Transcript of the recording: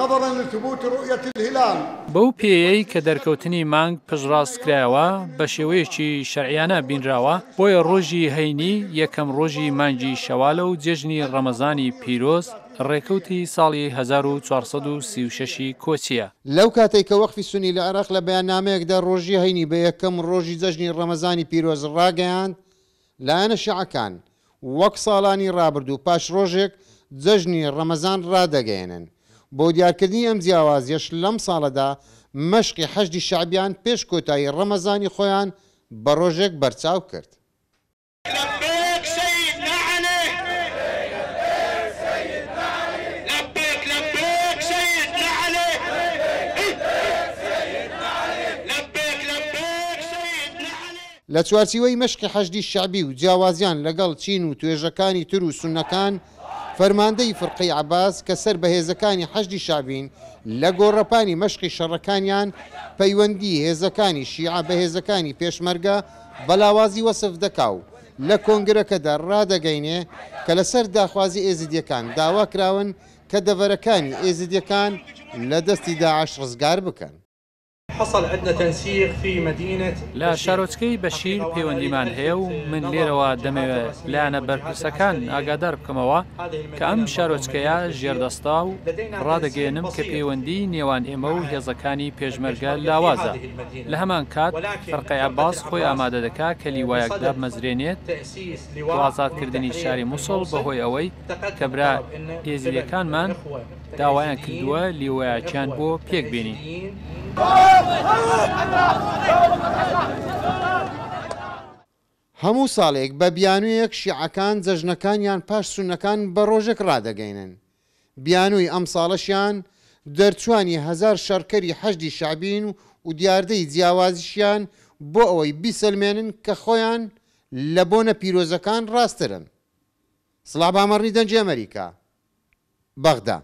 نظرا لثبوت رؤية الهلال. بەو پێیەی کە دەرکەوتنی مانگ پشتڕاستکرایەوە بە شێوەیەکی شەرعیانە بینراوە بۆیە ڕۆژی هەینی یەکەم ڕۆژی مانگی شەوالە و جێژنی ڕەمەزانی پیرۆز ڕێکەوتی ساڵی 1436 کۆچیە. لەو کاتێک کە وەقفی سونی لە عێراق لە بەیاننامەیەکدا ڕۆژی هەینی بە یەکەم ڕۆژی جەژنی ڕەمەزانی پیرۆز ڕاگەیاند، لایەنە شیعەکان وەک ساڵانی ڕابردوو پاش ڕۆژێک جەژنی ڕەمەزان ڕادەگەێنن. بۆ دیارکردنی ئەم جیاوازیەش لەم ساڵەدا مەشقی حەشدی شەعبیان پێش کۆتایی ڕەمەزانی خۆیان بە ڕۆژێک بەرچاو کرد. لە چوارچیوەی مەشقی حەشدی شەعبی و جیاوازیان لەگەڵ چین و توێژەکانی تر و سونەکان، فەرماندەی فڕقەی عەباس کە سەر بەهێزەکانی حەشدی شەعبین لە گۆڕەپانی مەشقی شەڕەکانیان پەیوەندی هێزەکانی شیعە بە هێزەکانی پێشمەرگە بەلاوازی وەسف دەکا و لە کۆنگرەکەدا ڕادەگەینێ کە لەسەر داخوازی ئێزیدیەکان داوا کراون کە دەڤەرەکانی ئێزیدیەکان لە دەستی داعش ڕزگار بکەن. حصل عندنا تنسيق في مدينة لە شارۆچکەی بەشیر پەیوەندیمان هەیە و من لێرەوە دەمەوێت لایەنە بەرپرسەکان ئاگادار بکەمەوە کە ئەم شارۆچکەیە ژێردەستا و ڕادەگەێنم کە پەیوەندی نێوان ئێمە و هێزەکانی پێشمەرگە لاوازە. لە هەمان کات فەرقەی عەباس خۆی ئامادە دەکات کە لیوایەکدا بمەزرێنێت بۆ ئازادکردنی شاری مووسڵ بەهۆی ئەوەی کە برا ئێزیدیەکانمان داوایان کردووە لیوایەکیان بۆ پێک بینی. هەموو ساڵێک بە بیانوویەک شیعەکان جەژنەکانیان پاش سونەکان بە ڕۆژێک ڕادەگەینن. بیانووی ئەم ساڵەشیان دەرچوانی 1000 شەڕکەری حەشدی شەعبین و دیاردەی جیاوازیشیان بۆ ئەوەی بیسەلمێنن کە خۆیان لە بۆنە پیرۆزەکان ڕاسترن. سڵاح بامەڕنی دەنجی ئەمریکا، بەغدا.